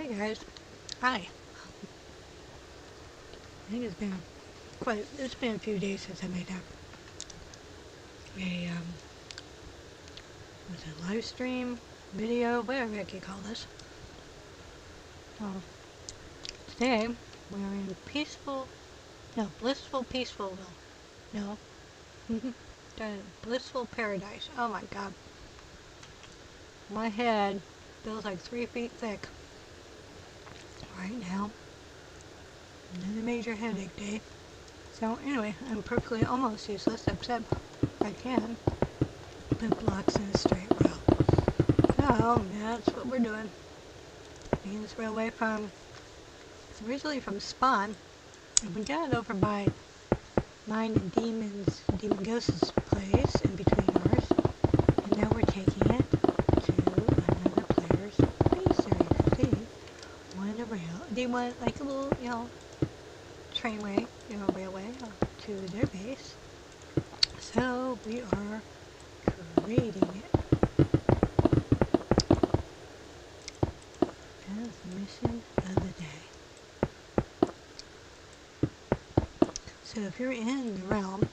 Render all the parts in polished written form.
Hey guys, hi. I think it's been a few days since I made was it live stream, video, whatever I could call this. Well, today we're in Blissful Peacefulville. No, Blissful Paradise. Oh my god. My head feels like 3 feet thick right now. Another major headache day. So anyway, I'm perfectly almost useless, except I can put blocks in a straight row. So that's what we're doing. Taking this railway it's originally from Spawn, and we got it over by mine and Demon Ghost's place in between ours, and now we're taking it to another player's base area. They wanted a rail. They want like a little, trainway, railway to their base. So we are creating it. That's the mission of the day. So if you're in the realm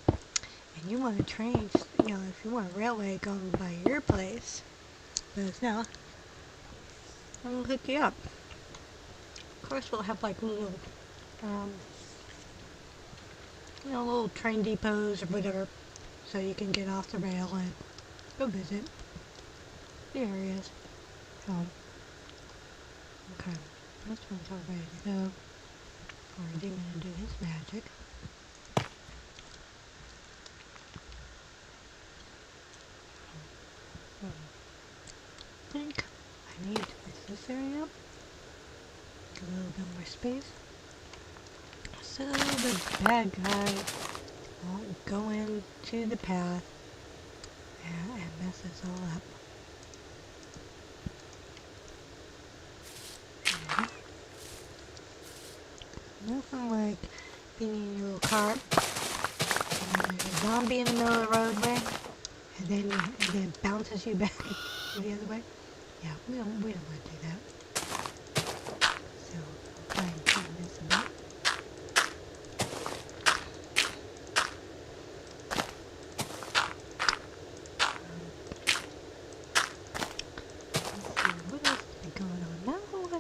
and you want a train, if you want a railway going by your place, let us know. And we'll hook you up. Of course, we'll have like little little train depots or whatever, so you can get off the rail and go visit the areas. So, okay, this one's all ready to go. Or Demon to do his magic. I think I need to fix this area up. A little bit more space. So the bad guy won't go into the path and mess us all up. Okay. Nothing like being in your little car and there's a zombie in the middle of the roadway and then it bounces you back the other way. Yeah, we don't want to do that. So I'll try and clean this a bit.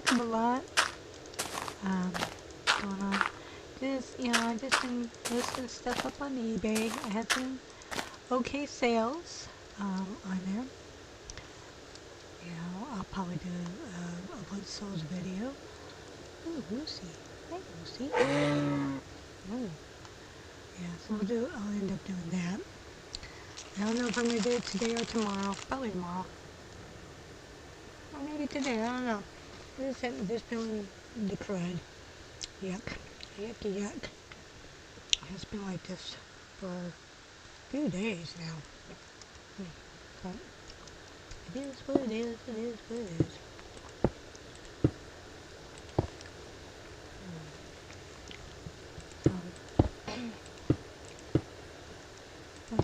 A lot going on. I just been listing stuff up on eBay. I had some okay sales on there. I'll probably do a what sold video. Ooh, Lucy. Hey, Lucy. Oh. Yeah, so I'll end up doing that. I don't know if I'm going to do it today or tomorrow. Probably tomorrow. Or maybe today, I don't know. Just feeling the crud. Yuck. Yucky yuck. It's been like this for a few days now. But it is what it is. It is what it is.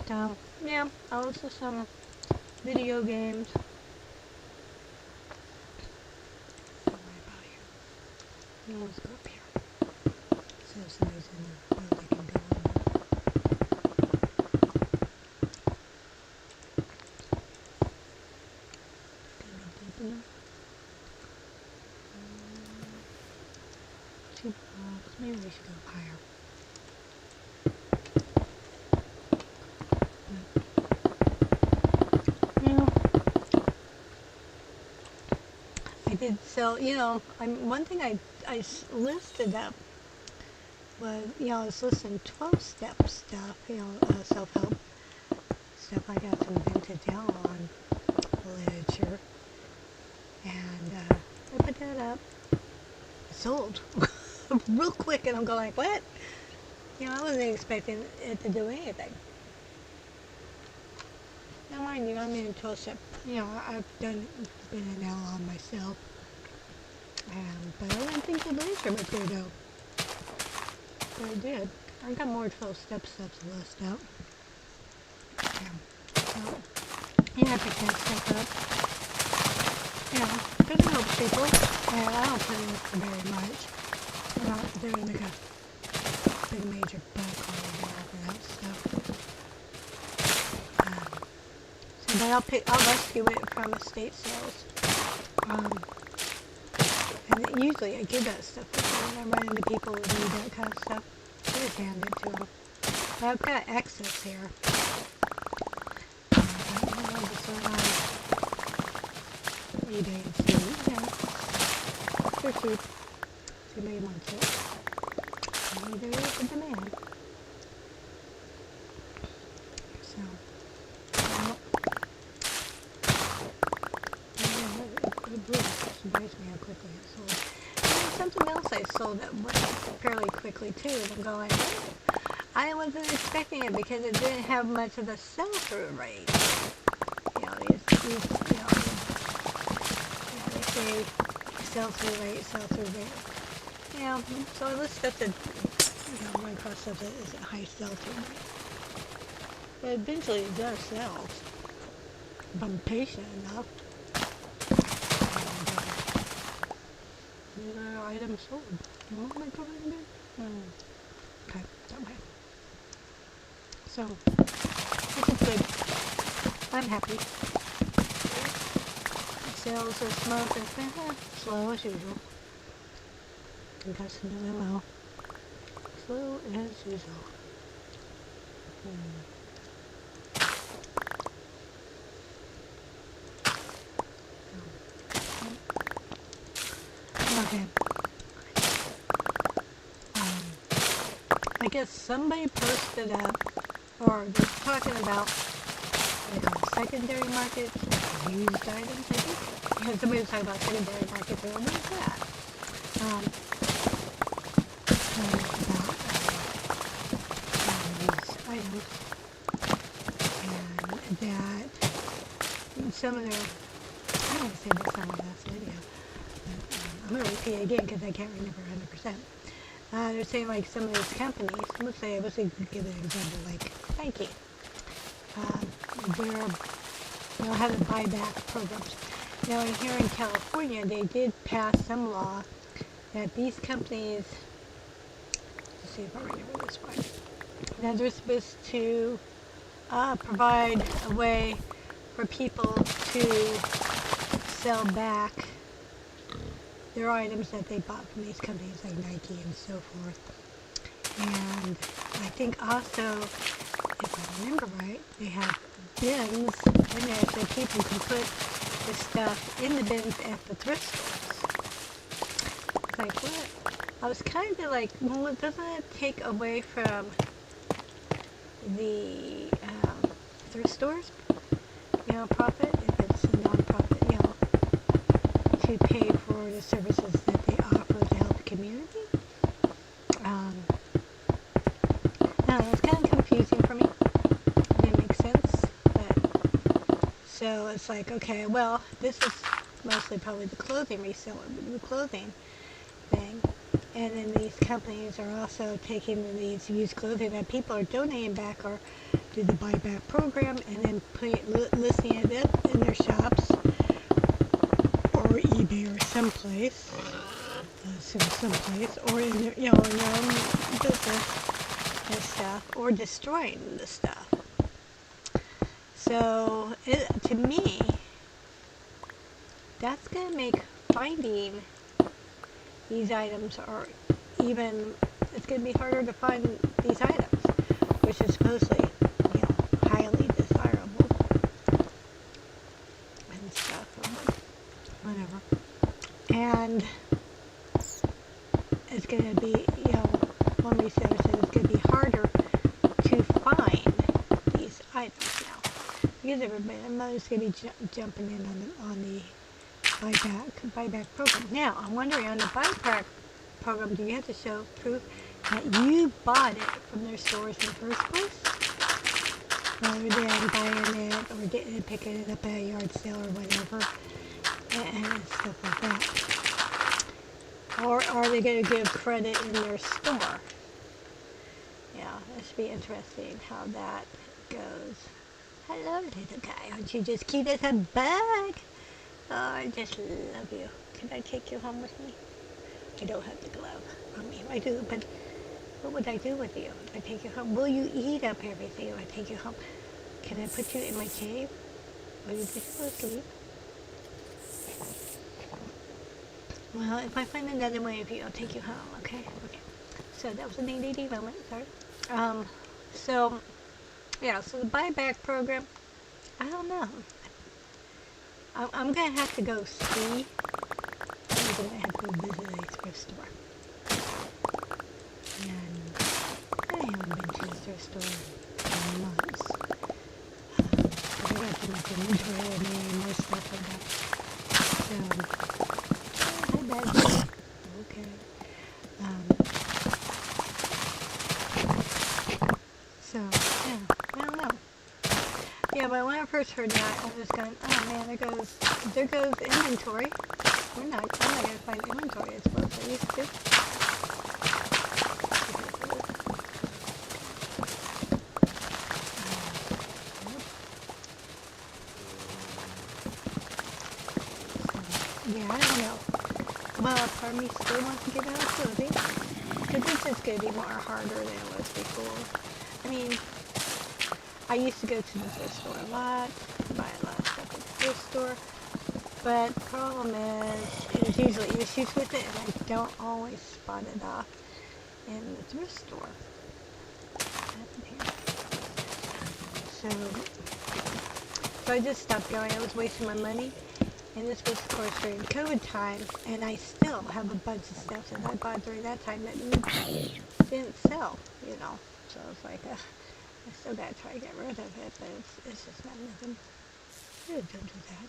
But yeah, also some video games. Let's go up here. So if somebody's in the road, they can go in there. Gonna be deep enough. 2 blocks. Maybe we should go higher. I did sell, one thing I listed up was, I was listing 12-step stuff, self-help stuff. I got some vintage Alon literature, and I put that up. It sold real quick, and I'm going like, what? I wasn't expecting it to do anything. Now, mind you, I'm in 12-step. I've been an Alon myself. But I didn't think the literature would go though. But I did. I got more 12-step stuff to list out. Yeah. So, I picked that stuff up. Because it helps people. And I don't put it in for very much. I'm not doing like a big major bulk order for that stuff. But I'll rescue it from estate sales. And usually I give that stuff to them when I run into people who need that kind of stuff. I just hand it to them. But I've got excess here. I'll just go on eBay and see. They're cheap. Somebody wants it. Maybe there is a demand. So. It surprised me how quickly it sold. And then something else I sold that went fairly quickly too, and I'm going, I wasn't expecting it because it didn't have much of a sell-through rate. You know, they say sell-through rate. You know, so this stuff that, run across stuff that isn't high sell-through rate. But eventually it does sell. If I'm patient enough. Item sold. Oh my god, okay, that way. So, this is good. I'm happy. Sales this month has been slow as usual. That's no MO. Slow as usual. Okay. I guess somebody posted up, or they're talking about like on secondary markets, used items, I think. Yeah, somebody was talking about secondary markets, and what is that? About used items, and that some of their, I don't say this on my last video. I'm going to repeat it again because I can't remember 100%. They're saying like some of these companies, let's give an example, like Nike. They'll have the buyback programs. Now here in California, they did pass some law that these companies, let's see if I remember this one, that they're supposed to provide a way for people to sell back their items that they bought from these companies like Nike and so forth. And I think also, if I remember right, they have bins in there so people can put the stuff in the bins at the thrift stores. Like what? I was kind of like, well, doesn't it take away from the thrift stores, profit, if it's a non-profit, to pay for the services that they offer to help the community? No, it's kind of confusing for me. It didn't make sense. But, so it's like, okay, well, this is mostly probably the clothing thing. And then these companies are also taking these used clothing that people are donating back or do the buyback program and then listing it up in their shops or eBay or someplace, or in their, in their own business and stuff, or destroying the stuff. So, to me, that's going to make finding these items, or even, it's going to be harder to find these items, which is supposedly, highly desirable and stuff, or whatever. And it's going to be, one researcher said it's going to be harder to find these items now. Because everybody's going to be jumping in on the buyback program. Now, I'm wondering, on the buyback program, do you have to show proof that you bought it from their stores in the first place? Rather than buying it or getting it, picking it up at a yard sale or whatever, and stuff like that. Or are they going to give credit in their store? Yeah, it should be interesting how that goes. Hello, little guy. Aren't you just cute as a bug? Oh, I just love you. Can I take you home with me? I don't have the glove on me. I do, but what would I do with you if I take you home? Will you eat up everything if I take you home? Can I put you in my cave? Will you just go to sleep? Well, if I find another way of you, I'll take you home, okay? Okay. So that was an ADD moment, sorry. So, yeah, so the buyback program, I don't know. I'm going to have to go see. I'm going to have to go visit a thrift store. And I haven't been to a thrift store in months. I got too much inventory and more stuff like that. So, hi, Betty. Okay. So, yeah, I don't know. Yeah, but when I first heard that, I was going, oh man, there goes inventory. I'm not going to find inventory as well as I used to. Yeah, I don't know. Well, part of me still wants to get out of clothing, because it's just going to be more harder than it was before. I mean, I used to go to the thrift store a lot, buy a lot of stuff at the thrift store, but the problem is, there's usually issues with it, and I don't always spot it off in the thrift store. So I just stopped going. I was wasting my money. And this was, of course, during COVID time, and I still have a bunch of stuff that I bought during that time that didn't sell, you know. So I was like, I still got to try to get rid of it, but it's just not nothing. Really don't do that.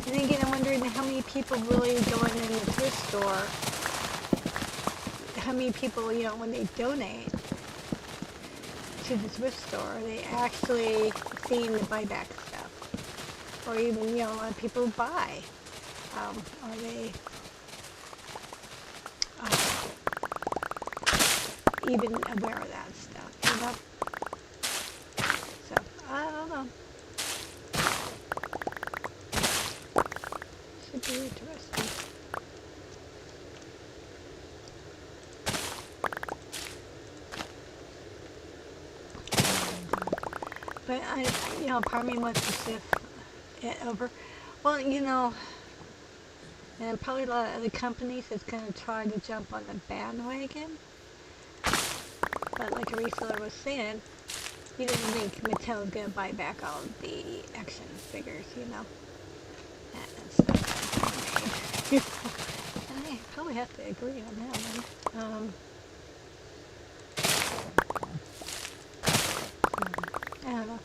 And again, I'm wondering how many people really going in the thrift store. How many people, you know, when they donate to the thrift store, they actually seem to buy back stuff, or even, you know, a lot of people buy. Are they even aware of that stuff? You know. So I don't know. Should be interesting. But you know, part of me wants to shift it over. Well, you know, and probably a lot of other companies is going to try to jump on the bandwagon. But like a reseller was saying, you didn't think Mattel was going to buy back all of the action figures, you know, and stuff. And I probably have to agree on that one. I don't know.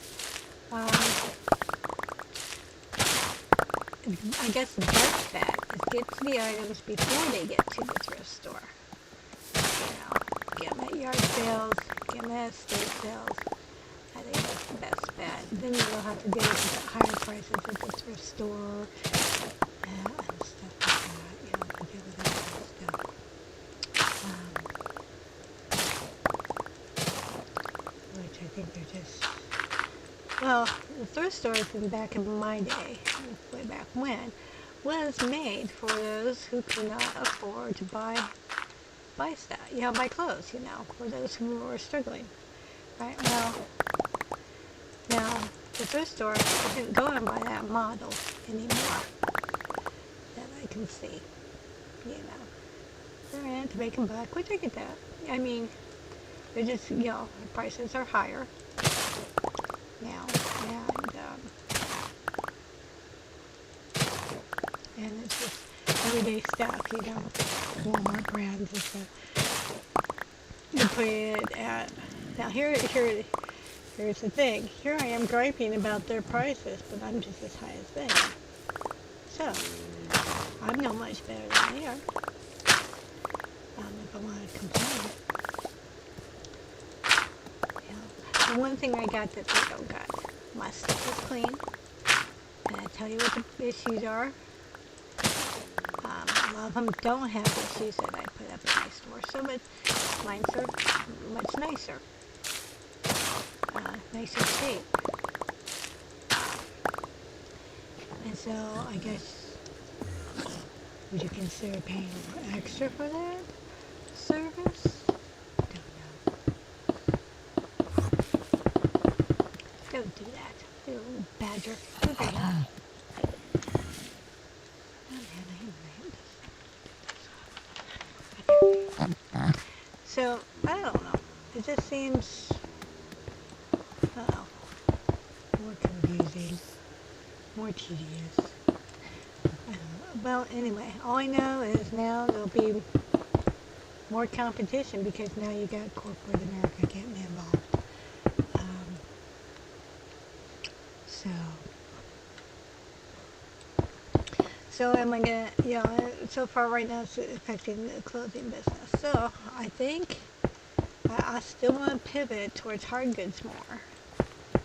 I guess the best bet is get to the items before they get to the thrift store. You know, get them at yard sales, get them at estate sales. I think that's the best bet. Then you don't have to deal with the higher prices at the thrift store and stuff like that. You don't have to deal with that kind of stuff. Which I think they're just... Well, the thrift stores back in my day, way back when, was made for those who could not afford to buy stuff, you know, buy clothes, you know, for those who were struggling, right? Well, now the thrift store isn't going by that model anymore that I can see, you know. They're in it to make a buck, which I get that. I mean, they're just, you know, the prices are higher now, and it's just everyday stuff, you know. Walmart brands and stuff. You put it at, now here's the thing. Here I am griping about their prices, but I'm just as high as they are. So I'm no much better than they are. If I want to complain. You know, the one thing I got that they don't got. My stuff is clean, and I tell you what the issues are. A lot of them don't have issues that I put up in my before. So much nicer, much nicer, nicer shape. And so I guess, would you consider paying extra for that service? Don't do that. You little badger. Over here. So, I don't know. It just seems, more confusing, more tedious. Well, anyway, all I know is now there'll be more competition because now you got corporate America getting involved. So am I gonna, so far right now it's affecting the clothing business. So I think I still want to pivot towards hard goods more.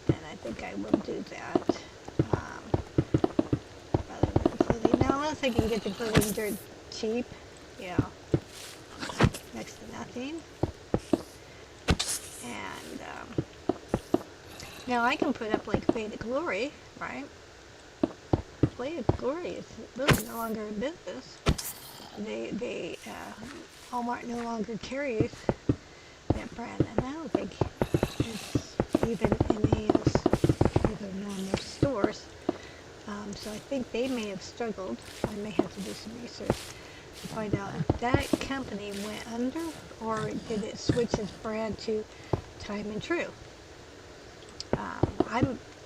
And I think I will do that. Rather than clothing. Now unless I can get the clothing dirt cheap, next to nothing. And now I can put up like Faded Glory, right? Faded Glory is really no longer in business. Walmart no longer carries that brand, and I don't think it's even in any of the normal stores. So I think they may have struggled. I may have to do some research to find out if that company went under or did it switch its brand to Time and True.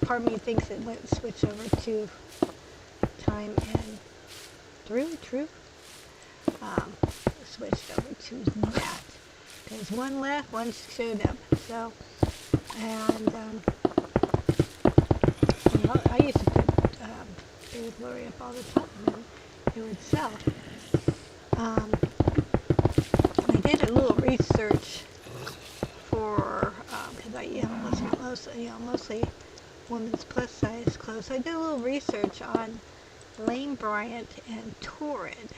Part of me thinks it went switch over to Time and True. Switched over to that because one left, one showed up. So, and I used to put Faded Glory up all the time, and it would sell. I did a little research for because I was mostly women's plus size clothes. So I did a little research on Lane Bryant and Torrid.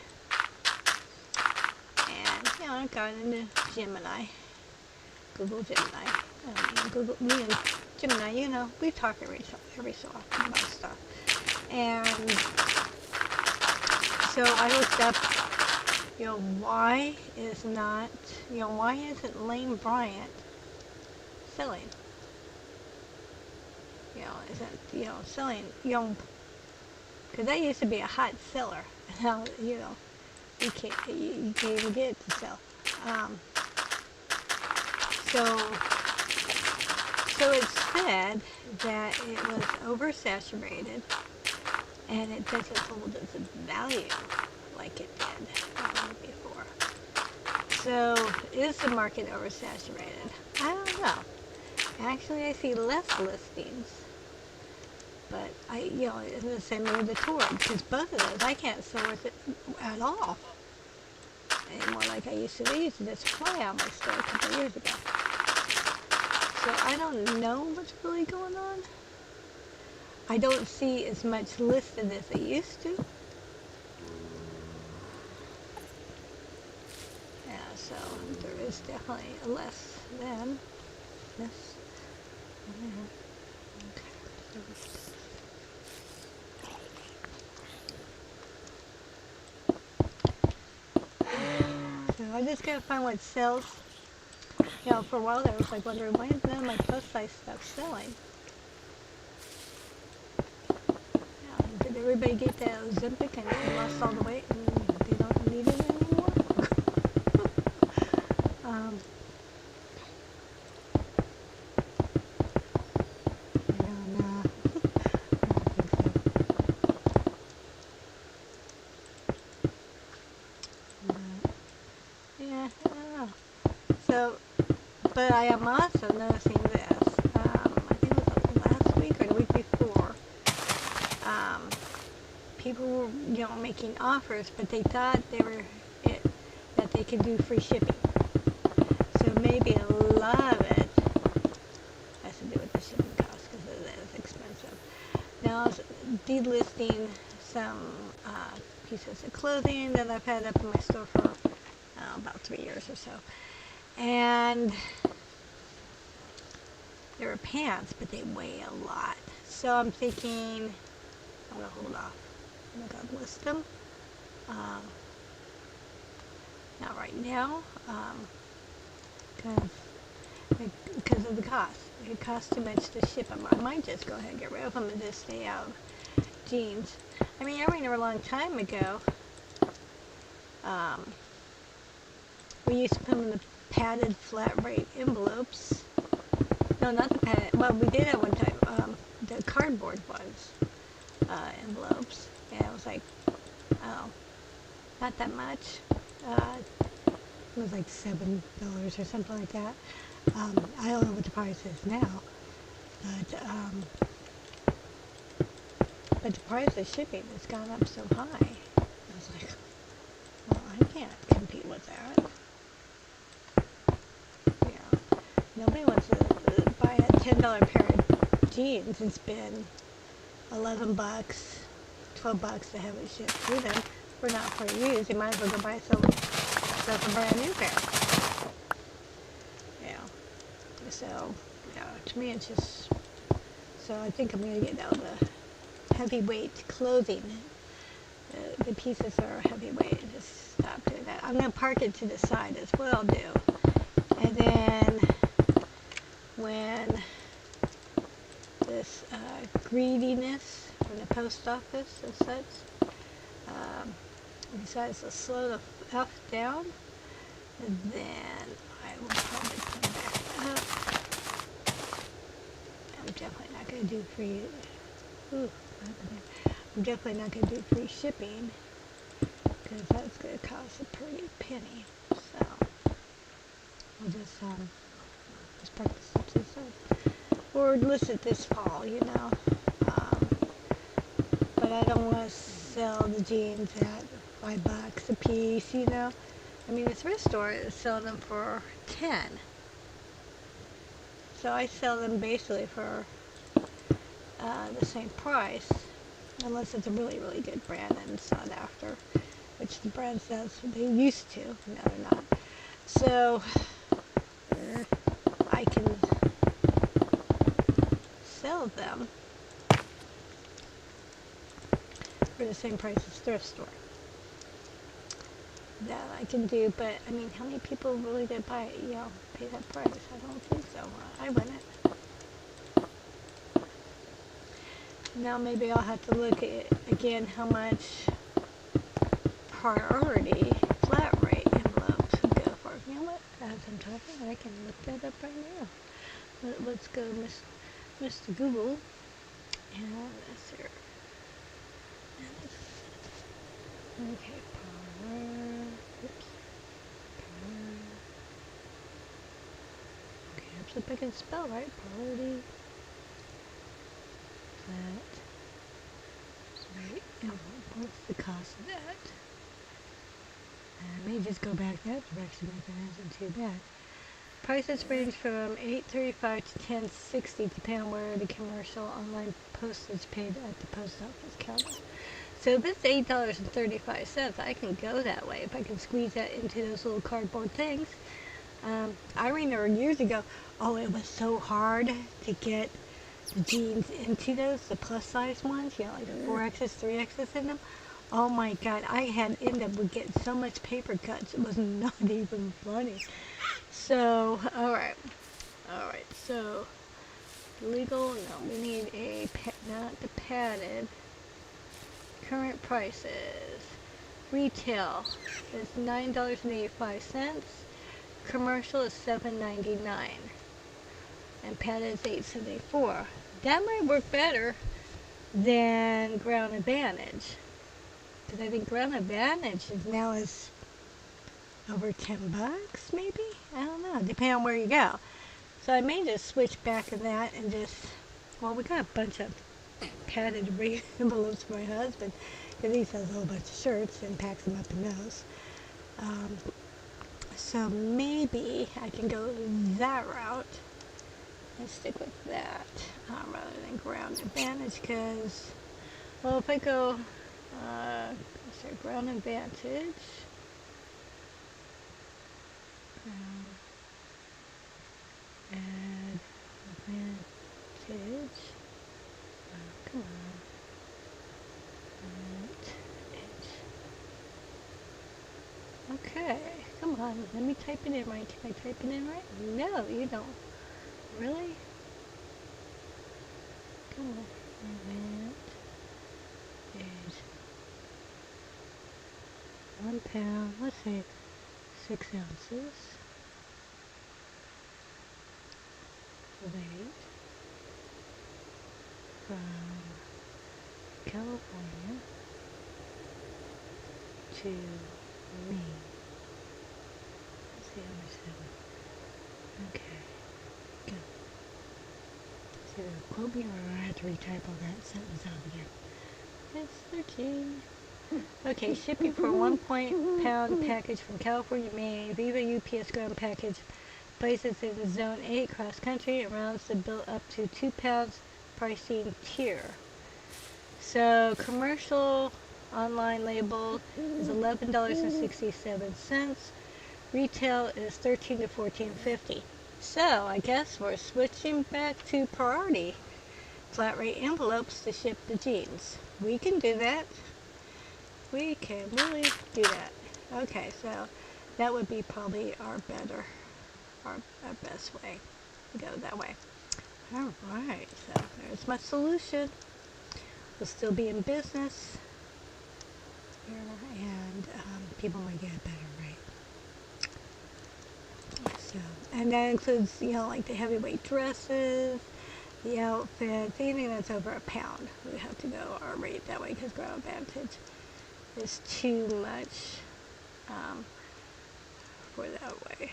And, I got into Gemini, Google Gemini. Google, me and Gemini, we talk every so often about stuff. And so I looked up, why isn't Lane Bryant selling? Isn't, selling, because that used to be a hot seller. Now, you can't even get it to sell. So it said that it was oversaturated and it doesn't hold its value like it did before. So is the market oversaturated? I don't know. Actually, I see less listings. But in the same way with the Torrid, because both of those I can't source it at all anymore like I used to. They used to just fly out my store a couple of years ago. So I don't know what's really going on. I don't see as much listed as I used to. Yeah, so there is definitely less than this. So I just gotta find what sells. For a while there I was like wondering why is none of my plus size stuff selling? Did everybody get that Ozempic and they lost all the weight and they don't need it anymore? I don't know. Yeah, I don't know. So, but I am also noticing this. I think it was last week or the week before. People were, making offers, but they thought that they could do free shipping. So maybe a lot of it has to do with the shipping cost because it is expensive. Now I was delisting some pieces of clothing that I've had up in my store for about 3 years or so. And they were pants, but they weigh a lot. So I'm thinking I'm going to hold off. I'm going to list them. Not right now, because of the cost. It costs too much to ship them. I might just go ahead and get rid of them and just stay out of jeans. I mean, I remember a long time ago, we used to put them in the padded flat rate envelopes. No, not the padded. Well, we did at one time. The cardboard ones, envelopes. And it was like, oh, not that much. It was like $7 or something like that. I don't know what the price is now, but the price of shipping has gone up so high. I was like, well, I can't compete with that. Yeah, nobody wants to buy a $10 pair of jeans and spend $11, $12 to have it shipped to them. If we're not for use, you might as well go buy yourself a brand new pair. Yeah. So, yeah, to me it's just, so I think I'm going to get all the heavyweight clothing. The pieces are heavyweight. Just stop doing that. I'm going to park it to the side is what I'll do. And then when this greediness from the post office and such decides to slow the F down, and then I will probably come back up. I'm definitely not going to do free. I'm definitely not going to do free shipping because that's going to cost a pretty penny. So I'll just practice up to the side, or list it this fall, you know. But I don't want to sell the jeans at $5 a piece, you know. I mean, the thrift store is selling them for 10. So I sell them basically for the same price, unless it's a really, really good brand and sought after, which the brand says they used to. No, they're not. So I can sell them for the same price as thrift store. That I can do, but I mean, how many people really did buy it, you know, pay that price? I don't think so. I wouldn't. Now maybe I'll have to look at again how much priority flat rate envelopes would go for. You know what? As I'm talking, I can look that up right now. Let's go, Mr. Google, and let's see. Okay, okay, that's what I can spell, right? Priority flat rate envelope. What's the cost of that? I may just go back that direction if it isn't too bad. Prices range from $8.35 to $10.60 depending on where the commercial online postage paid at the post office counter. So this $8.35, I can go that way if I can squeeze that into those little cardboard things. I remember years ago, oh, it was so hard to get the jeans into those, the plus size ones, you know, like the 4Xs, 3Xs in them. Oh my God, I had ended up with getting so much paper cuts, it was not even funny. So, alright, so, legal, no, we need a, not the padded. Current prices. Retail is $9.85. Commercial is $7.99. And padded is $8.74. That might work better than Ground Advantage. Because I think Ground Advantage is now is over $10 maybe? I don't know. Depending on where you go. So I may just switch back to that and just, well, we got a bunch of padded envelopes for my husband because he sells a whole bunch of shirts and packs them up in those. So maybe I can go that route and stick with that rather than Ground Advantage because, well, if I go, Ground Advantage, Crown. Add advantage. Oh, come on. Okay, come on, let me type it in right. Can I type it in right? No, you don't. Really? Come on. Advantage. 1 pound, let's say 6 ounces. Weight from California to Maine. Let's see, number 7. Okay, good. So quote me or I have to retype all that sentence out again. It's 13. Okay, shipping for 1 pound package from California, Maine. Viva UPS ground package. Places in Zone 8 cross country and rounds to build up to 2 pounds pricing tier. So commercial online label is $11.67. Retail is $13 to $14.50. So I guess we're switching back to priority flat rate envelopes to ship the jeans. We can do that. We can really do that. Okay, so that would be probably our best way to go that way. Alright, so there's my solution. We'll still be in business here, and people might get it better, right? So, and that includes, like the heavyweight dresses, the outfits, anything that's over a pound. We have to go our rate that way because ground advantage is too much for that way.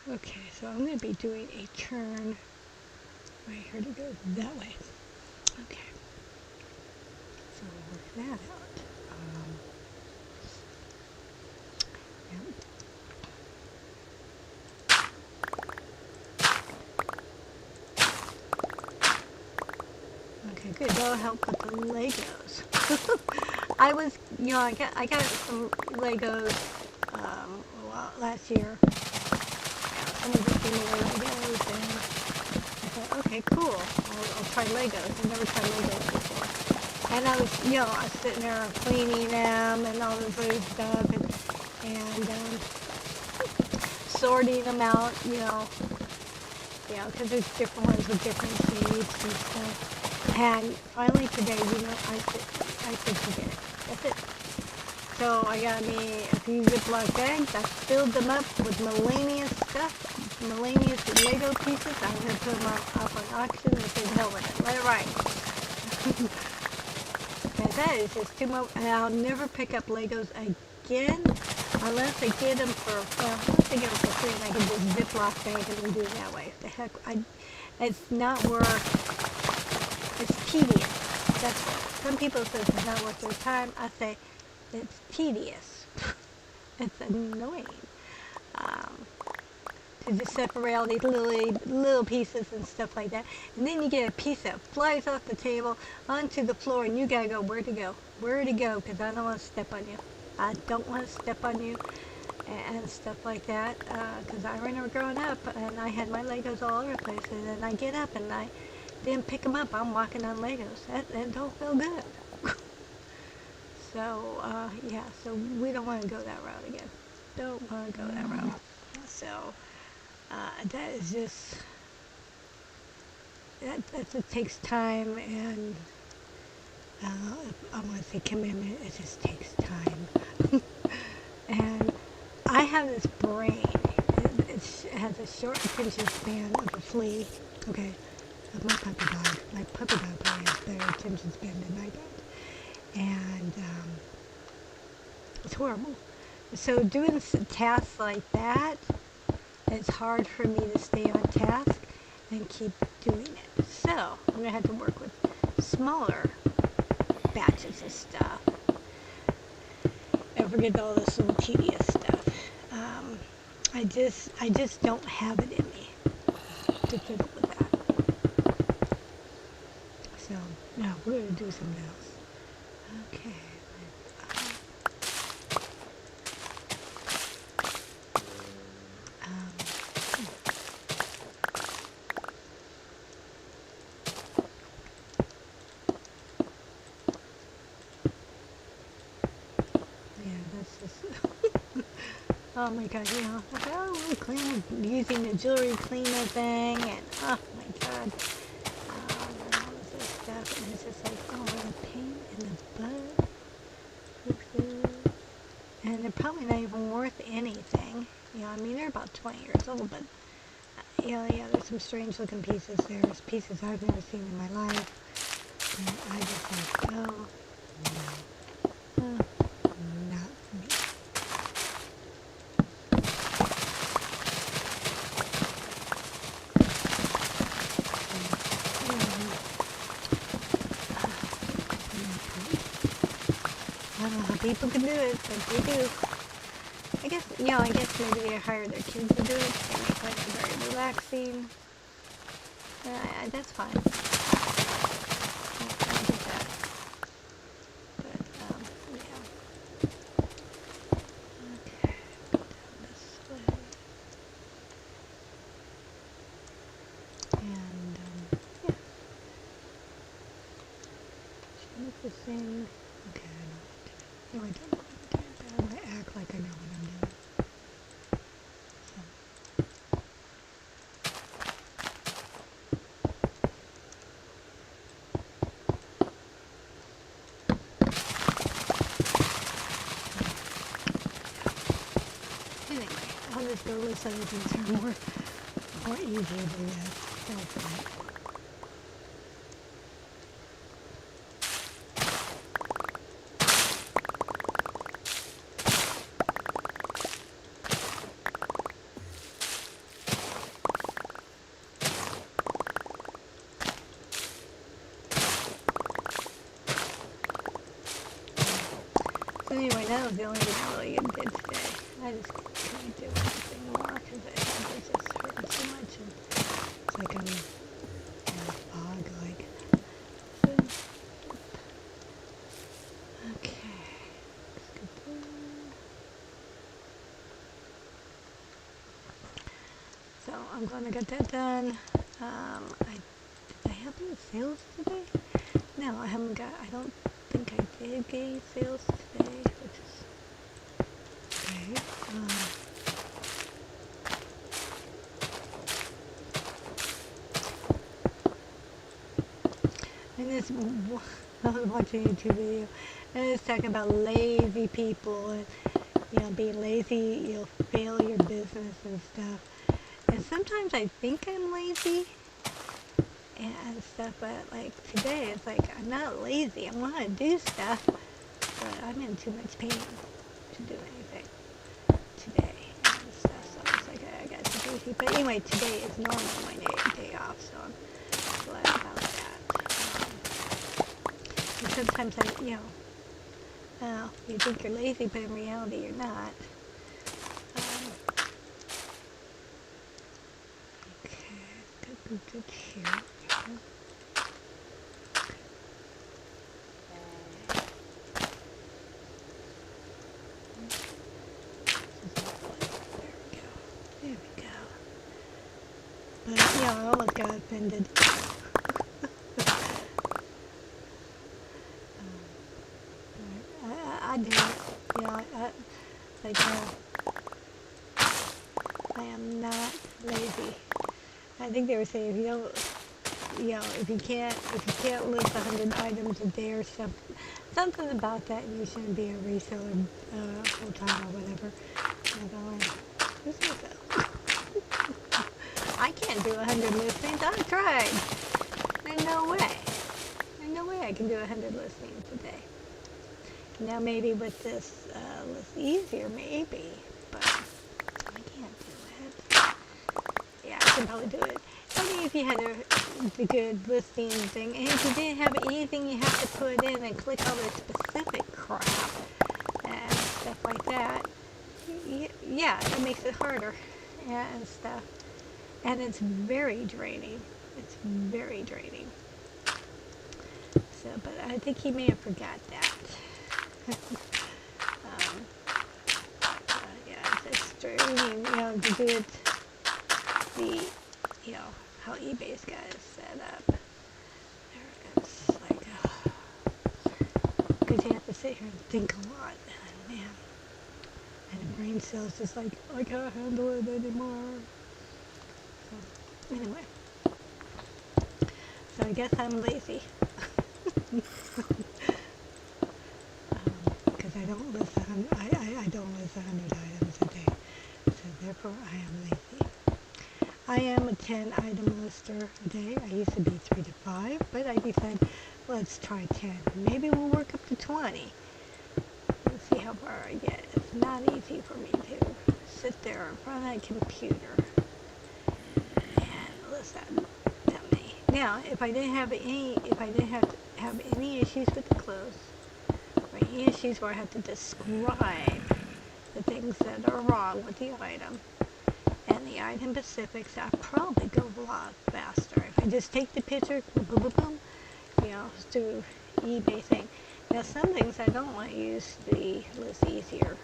Okay, so I'm going to be doing a turn right here to go that way. Okay, so we'll work that out. Yep. Okay, good. That'll help with the Legos. I got some Legos last year. Some of the similar Legos, and I thought, okay, cool. I'll try Legos. I've never tried Legos before. And I was sitting there cleaning them and all this other stuff, and sorting them out, because there's different ones with different shapes and stuff. And finally today, I said, forget it. That's it. So I got me a few Ziploc bags. I filled them up with miscellaneous stuff, miscellaneous Lego pieces. I'm going to put them up on auction and say, hell with it. Let it ride. And that is just too much. And I'll never pick up Legos again unless I get them for free and I can just Ziploc bag them and do it that way. The heck, it's not worth. It's tedious. That's what. Some people say it's not worth their time. I say it's tedious. It's annoying. To just separate all these little pieces and stuff like that. And then you get a piece that flies off the table onto the floor and you gotta go where to go. Where to go, because I don't want to step on you. I don't want to step on you and stuff like that. Because I remember growing up and I had my Legos all over the place. And then I get up and I didn't pick them up. I'm walking on Legos. That don't feel good. So, yeah, so we don't want to go that route again. Don't want to go that route. So, that is just, that takes time and, I want to say commitment. It just takes time. And I have this brain. It has a short attention span of a flea. Okay. Of my puppy dog. My puppy dog probably has better attention span than I do. And it's horrible. So doing tasks like that, it's hard for me to stay on task and keep doing it. So I'm going to have to work with smaller batches of stuff and forget all this little tedious stuff. I just don't have it in me to fiddle with that. So now we're going to do something else. Okay. oh my god, you know, I thought, oh, we'll clean using the jewelry cleaner thing, and oh my god, and all this stuff, and it's just like, oh, what a pain in the butt. And they're probably not even worth anything. You know, I mean, they're about 20 years old, but yeah, there's some strange looking pieces there. There's pieces I've never seen in my life. And I just like, oh, no. Not for me. I don't know how people can do it, but they do. I guess, you know, I guess maybe they hire their kids to do it. They make like a very relaxing. That's fine. I get that. But, yeah. Okay, go down this way. And, yeah. Should I make this thing? Okay, I know what I'm doing. No, I don't know what I'm doing, but I'm going to act like I know what I'm doing. Anyway, I'll just go with other things that are more easier to help. So anyway, that was the only thing I really did today. I just couldn't do anything more because it was just hurting so much, and it's like I'm in a fog, like. So, okay. So I'm glad I got that done. Did I have any sales today? No, I haven't got. I don't think I did get any sales today, which is okay. And this, I was watching a YouTube video, and it's talking about lazy people, and you know, being lazy, you'll fail your business and stuff. And sometimes I think I'm lazy and stuff, but like today, it's like I'm not lazy. I want to do stuff, but I'm in too much pain to do anything today and stuff. So it's like I got too lazy. But anyway, today is normally my day off, so I'm glad about that. And sometimes you think you're lazy, but in reality you're not. Okay, good here. There we go. But yeah, I almost got offended. I do. Yeah, I am not lazy. I think they were saying if you can't list 100 items a day or something about that, you shouldn't be a reseller full time or whatever. And I'm going, who's this? I can't do 100 listings. I've tried. There's no way. There's no way I can do 100 listings a day. Now maybe with this list easier, maybe, but I can't do it. Yeah, I can probably do it. Only if you had the good listing thing, and if you didn't have anything you have to put in and click all the specific crap and stuff like that, yeah, it makes it harder and stuff. And it's very draining. It's very draining. So, but I think he may have forgot that. Yeah, it's draining, to do it how eBay's got it set up. It's like, because you have to sit here and think a lot. And man, And the brain cells just like, I can't handle it anymore. So, anyway. So I guess I'm lazy. Because I don't list I don't list 100 items a day. So therefore I am lazy. I am a 10 item lister a day. I used to be 3 to 5, but I decided let's try 10. Maybe we'll work up to 20. Let's see how far I get. It's not easy for me to sit there in front of that computer and list that many. Now, if I didn't have any issues with the clothes, or any issues where I have to describe the things that are wrong with the item, and the item specifics, I'll probably go a lot faster. If I just take the picture, boom, boom, boom, through eBay thing. Now, some things I don't want to use the list easier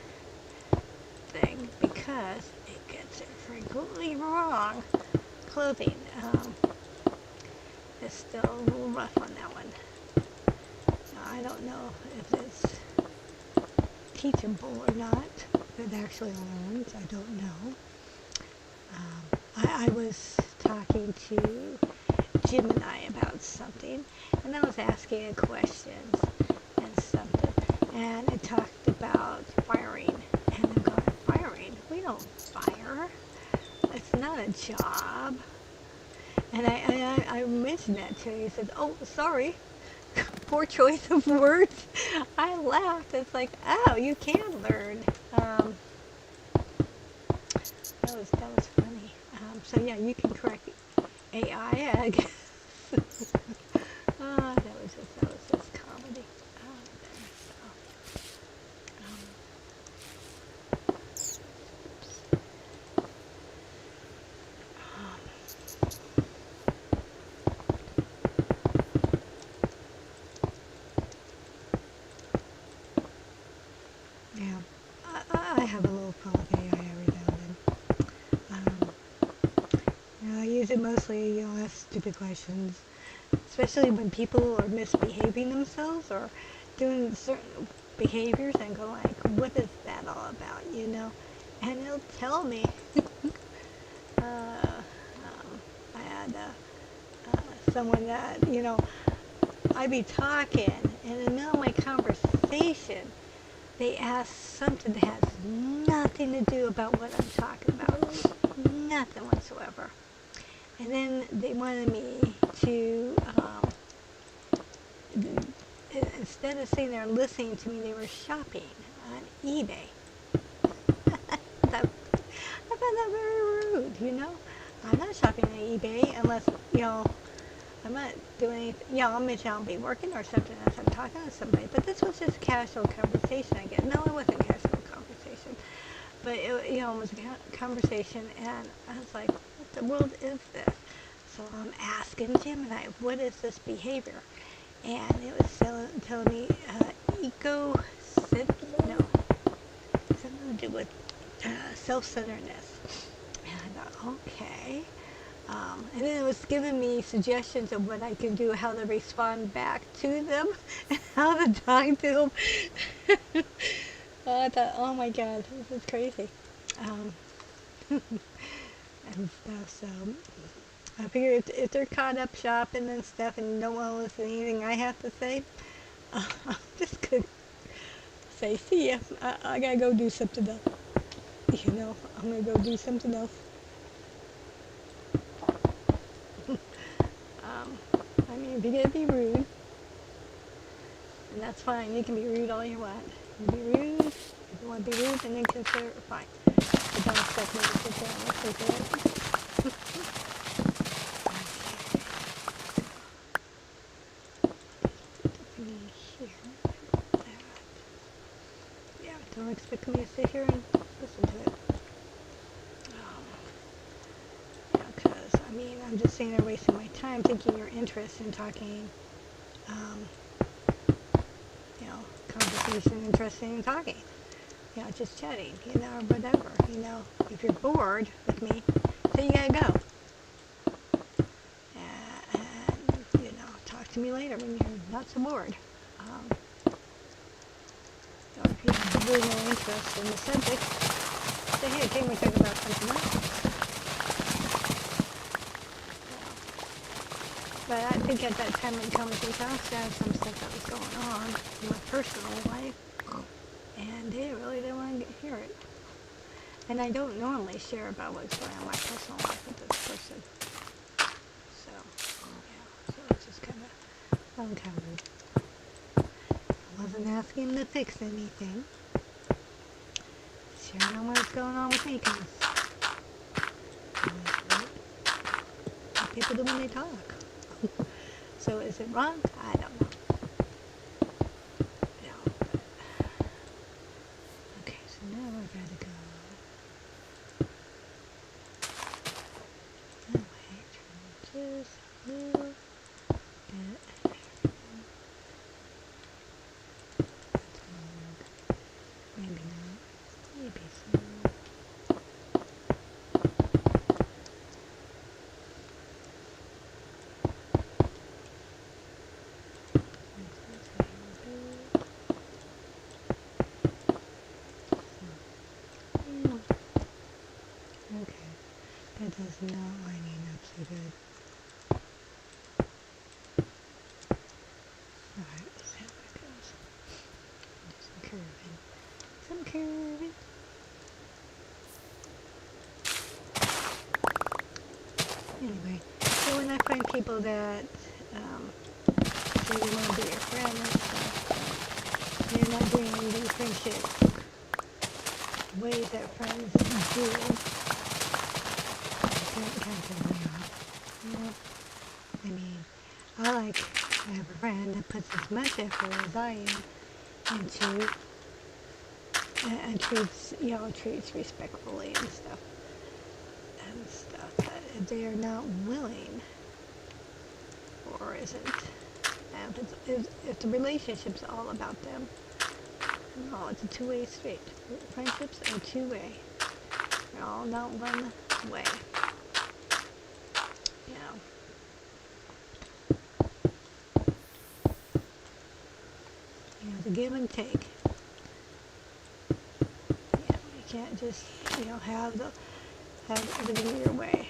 thing because it gets it frequently wrong. Clothing is still a little rough on that one. Now, I don't know if it's teachable or not. If it actually learns, I don't know. I was talking to Gemini about something, and I was asking it questions and something, and it talked about firing, and I'm going, firing? We don't fire. It's not a job. And I mentioned that to him. He said, oh, sorry. Poor choice of words. I laughed. It's like, oh, you can learn. That was funny. So yeah, you can correct AI, I guess. That was just comedy. Yeah, I have a little fun with AI every now and then. I use it mostly, ask stupid questions, especially when people are misbehaving themselves or doing certain behaviors and go like, what is that all about, And it'll tell me. I had someone that, I'd be talking, and in the middle of my conversation, they ask something that has nothing to do about what I'm talking about. Nothing whatsoever. And then they wanted me to, instead of sitting there listening to me, they were shopping on eBay. I found that very rude, I'm not shopping on eBay unless, I'm not doing anything. I'll mention I'll be working or something as I'm talking to somebody. But this was just a casual conversation, I guess. No, it wasn't a casual conversation. But, it was a conversation, and I was like, what the world is this? So I'm asking Gemini, what is this behavior? And it was telling me something to do with self-centeredness. And I thought, okay. And then it was giving me suggestions of what I can do, how to respond back to them, and how to talk to them. I thought, oh my God, this is crazy. And stuff, so I figure if they're caught up shopping and stuff and don't want to listen to anything I have to say, I'm just going to say, see ya, I got to go do something else. I'm going to go do something else. If you're going to be rude, and that's fine, you can be rude all you want. You can be rude, if you want to be rude, and then consider it fine. But don't expect me to sit there and listen to it. Yeah, don't expect me to sit here and listen to it. Because, I'm just sitting there wasting my time thinking you're interested in talking, conversation, interested in talking. Just chatting, or whatever, If you're bored with me, then you gotta go. Talk to me later when you're not so bored. If have really no interest in the subject, say, hey, can we talk about something else? But I think at that time in the conversation, I also had some stuff that was going on in my personal life, and they really didn't want to hear it. And I don't normally share about what's going on in my personal life with this person. So, yeah, so it's just kind of uncovered. I wasn't asking him to fix anything. Sharing on what's going on with me, because people do when they talk. So is it wrong? I don't know. No, but, okay, so now I gotta go. That way, turn just a little bit. That's gonna work. Maybe not. Maybe so. Okay, that does not lining up so good. Alright, let's see how that goes. Do some curving. Some curving. Anyway, so when I find people that say they want to be your friend and stuff, they're not doing the friendship ways that friends do, it kind of turns me off. You know? I mean, I have a friend that puts as much effort as I am into and treats respectfully and stuff. But if they are not willing, or isn't, if the relationship's all about them, no, it's a two-way street. Friendships are two-way. They're all not one way. You know. The give and take. You can't just, have everything your way.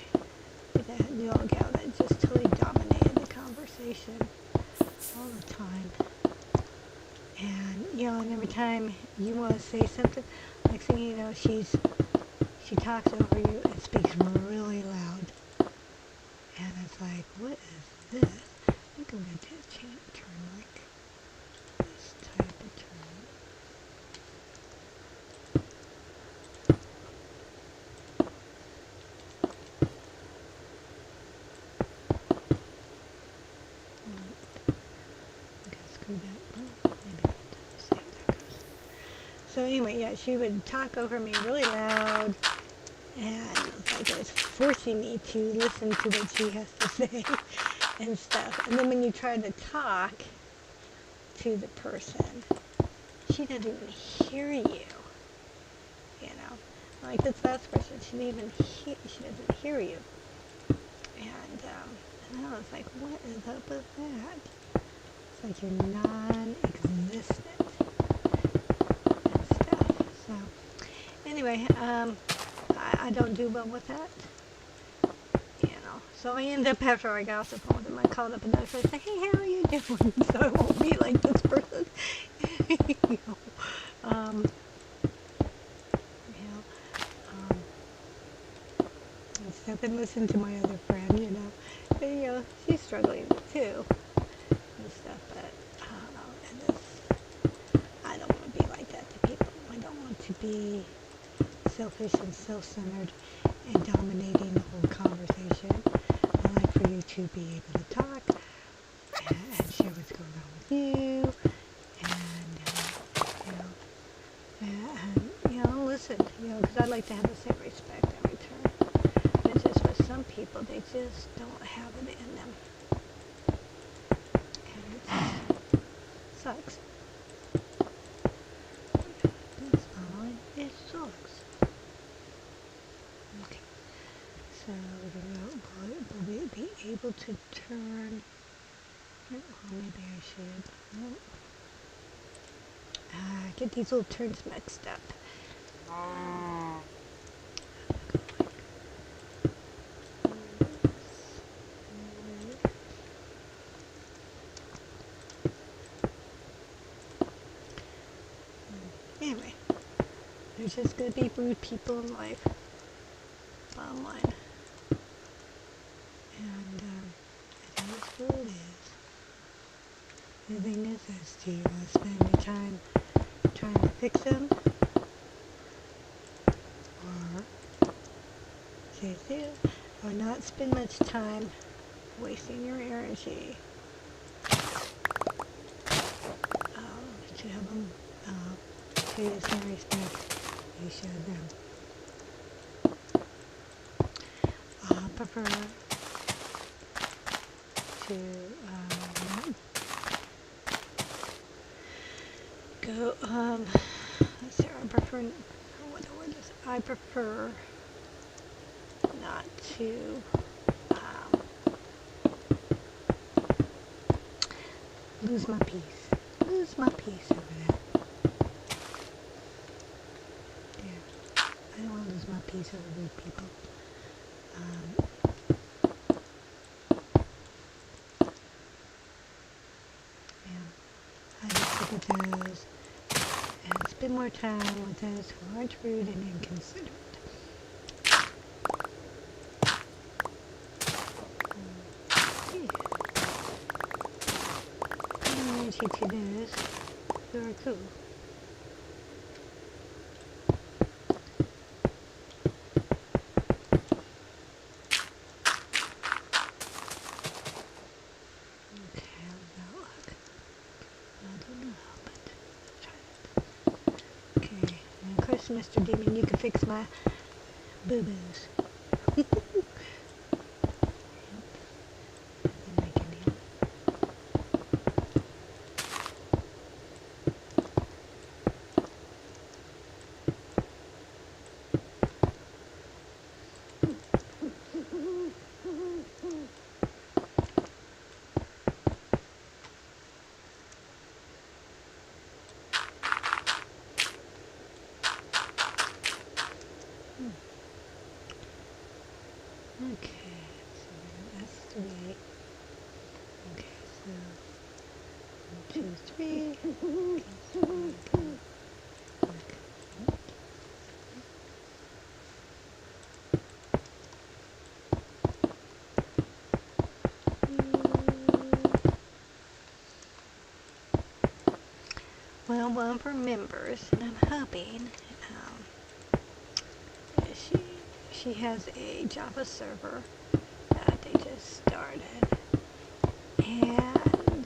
That new old gal that just totally dominated the conversation all the time. And every time you want to say something, next thing you know, she talks over you and speaks really loud. And it's like, what is this? I think I'm going to turn like this type of turn. So anyway, yeah, she would talk over me really loud, and like it was forcing me to listen to what she has to say and stuff. And then when you try to talk to the person, she doesn't even hear you. Like this last person, she doesn't hear you. And I was like, what is up with that? It's like you're non-existent. So, anyway, I don't do well with that, So I end up, after I got off the phone with him, I called up another person and said, hey, how are you doing? So I won't be like this person, and stuff, and listen to my other friend, but, she's struggling too, and stuff, but, I don't know, I don't want to be like that to people. I don't want to be selfish and self-centered and dominating the whole conversation. I like for you to be able to talk and share what's going on with you, and listen, because I like to have the same respect in return. And it's just with some people, they just don't have it in them, and it sucks. That's fine. It sucks. Okay. So will we be able to turn? Oh, maybe I should. Get these little turns mixed up. Anyway, there's just gonna be rude people in life. Bottom line. And it is what it is. The thing is this, do you want to spend your time trying to fix them? Or or not spend much time wasting your energy to have them treat us some respect you showed them. I prefer to go, let's see, I prefer not to lose my peace over that. Yeah, I don't want to lose my peace over rude people. Yeah, I just look at those and spend more time with those who aren't rude and inconsiderate. To those who are cool. Okay, how does that look? I don't know, but let's try that. Okay, and of course, Mr. Demon, you can fix my boo-boos. Okay, so that's 3. Okay, so 1, 2, 3. Well, one for members, and I'm hoping she has a Java server that they just started, and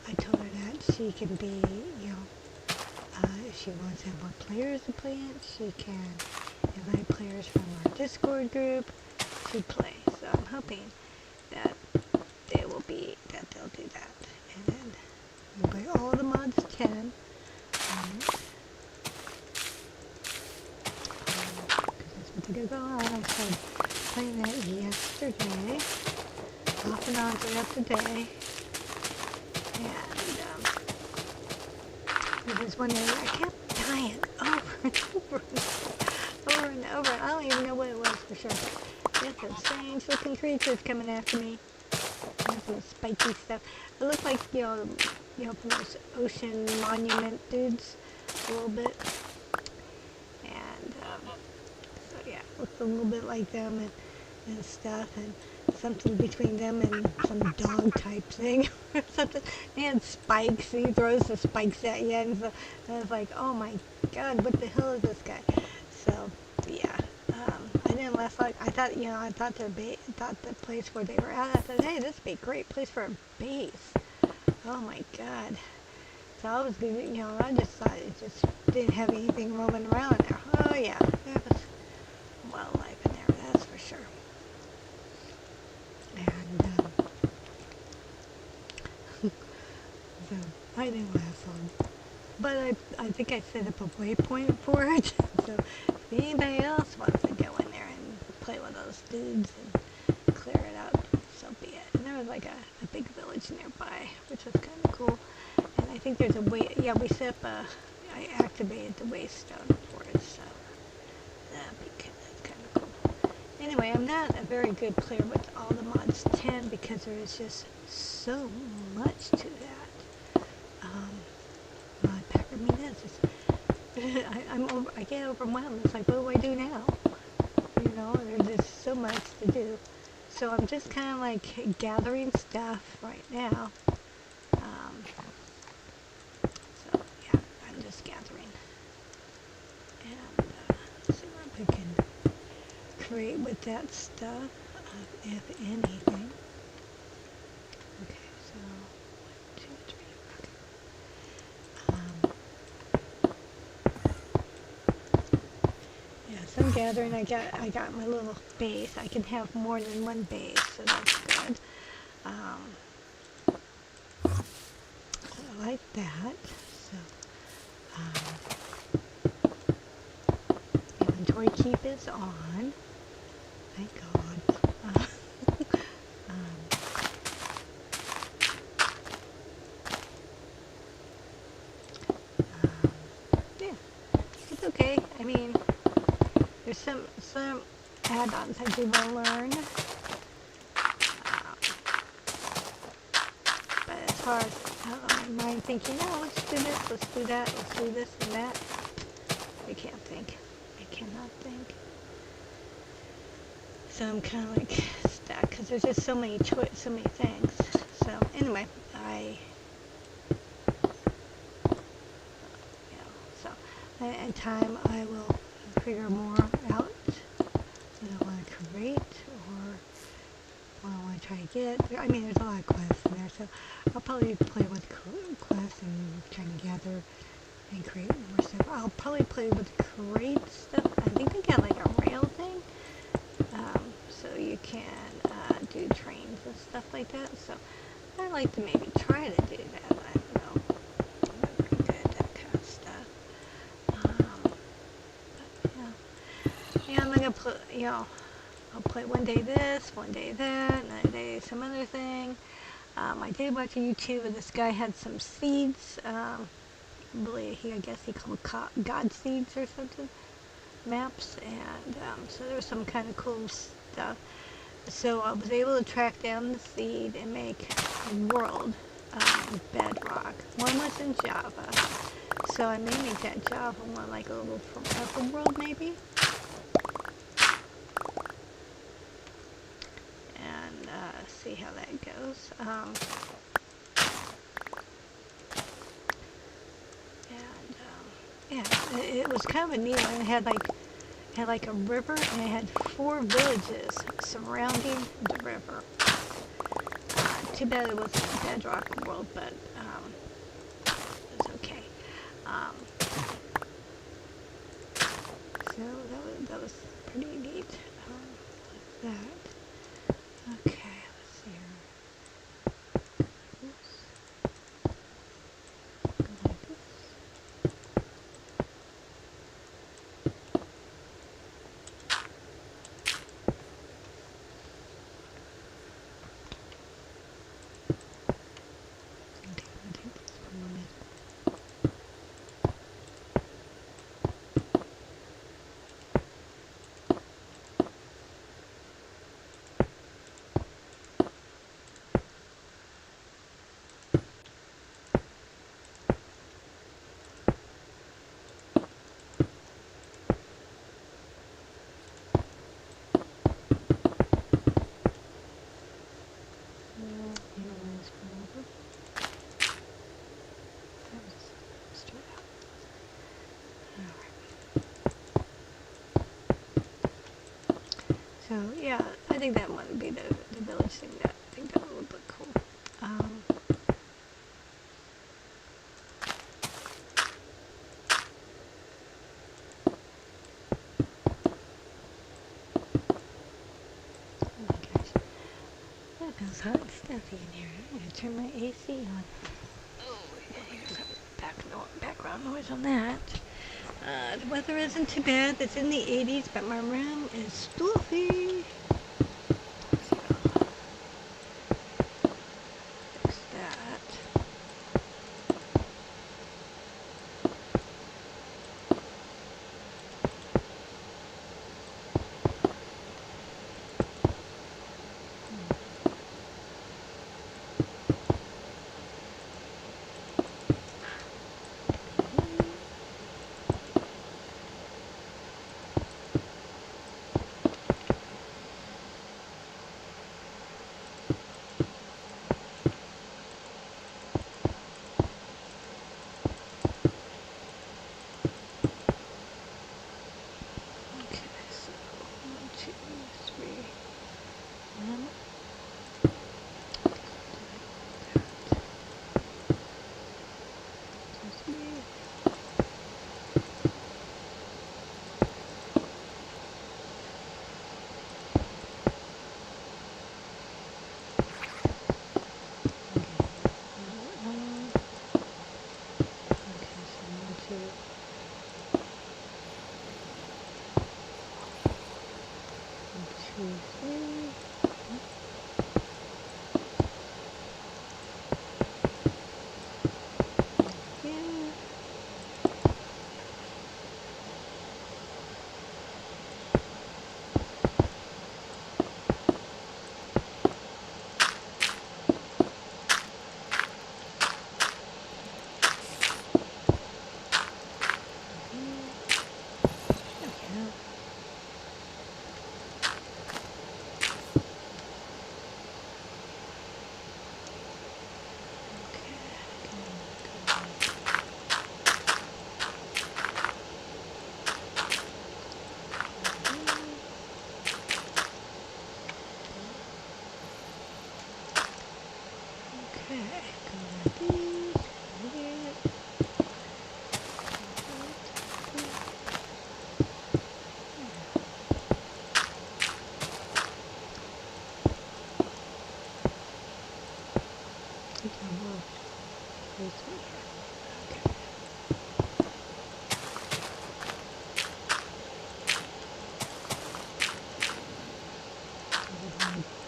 I told her that she can be, if she wants to have more players to play it, she can invite players from our Discord group to play. So I'm hoping that they'll do that, and then we'll play all the mods 10. I started playing that yesterday, off and on throughout the day, and it was one day I kept dying over and over and over. I don't even know what it was for sure, but there's some strange looking creatures coming after me. There's some spiky stuff. It looked like, from those ocean monument dudes, a little bit. Looked a little bit like them and stuff, and something between them and some dog type thing or something. They had spikes, he throws the spikes at you, and so I was like, oh my god, what the hell is this guy? So yeah, I didn't last long. I thought, thought the place where they were at, I thought, hey, this would be a great place for a base. Oh my god. So I was gonna, I just thought it just didn't have anything roaming around there. Oh yeah, there was wildlife in there, that's for sure. And so I didn't last long, but I think I set up a waypoint for it. So if anybody else wants to go in there and play with those dudes and clear it up, so be it. And there was like a big village nearby, which was kind of cool. And I think think there's a way. Yeah, we set up a. I activated the waystone for it, so that's kind of cool. Anyway, I'm not a very good player with all the mods 10 because there is just so much to that. Mod pack. I mean, that's just. I get overwhelmed. It's like, what do I do now? You know, there's just so much to do. So I'm just kind of like gathering stuff right now. So yeah, I'm just gathering. And let's see what I can create with that stuff, if anything. Okay, so 1, 2, 3. Okay. Yeah, so I'm gathering. I got my little base. I can have more than one base, so that's good. So I like that. So inventory keep is on. Thank God. Yeah, it's okay. I mean, there's some add-ons I do want to learn. But as far as my mind thinking, no, let's do this, let's do that, let's do this and that, I can't think. I cannot think. So I'm kind of like stuck because there's just so many things. So anyway, in time I will figure more out that I want to create or what I want to try to get. I mean, there's a lot of quests in there, so I'll probably play with quests and try to gather and create more stuff. I'll probably play with create stuff. I think they got like a rail thing, so you can do trains and stuff like that. So I'd like to maybe try to do that. I don't know. I'm not very good at that kind of stuff. But yeah, I'm gonna put, I'll play one day this, one day that, another day some other thing. I did watch a YouTube and this guy had some seeds. I guess he called God seeds or something, maps, and so there was some kind of cool stuff. So I was able to track down the seed and make a world in Bedrock. One was in Java, so I may make that Java one like a little open world maybe. And see how that goes. Yeah, it was kind of a neat one. It had like a river and it had 4 villages surrounding the river. Too bad it was a Bedrock world, but it was okay. So that was pretty neat. Like that. Okay, let's see here. Oops. Go like this. So yeah, I think that would be the village thing. I think that would look cool. Oh my gosh, that feels hot and stuffy in here. I'm gonna turn my AC on. Oh, here's some background noise on that. The weather isn't too bad. It's in the 80s, but my room is stuffy. So, fix that. 2, 3. Again.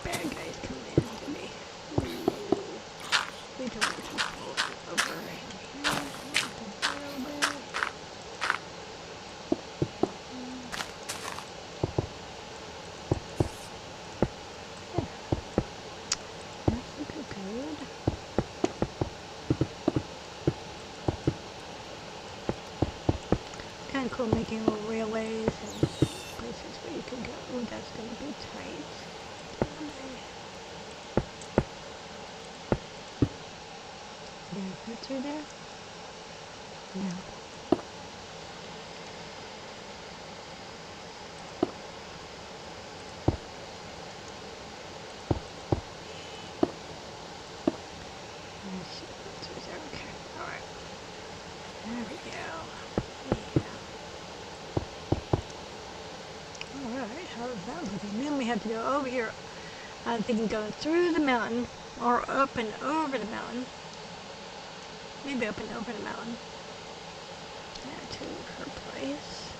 Bad guys coming in today. We don't want to pull over here. That's looking good. Kind of cool making little railways and places where you can go. Oh, that's going to be tight. Did I put through there? No. Okay, alright. There we go. Yeah. Alright, how's that looking? Then we have to go over here. I'm thinking going through the mountain or up and over the mountain. Maybe up and over the mountain. Yeah, to her place.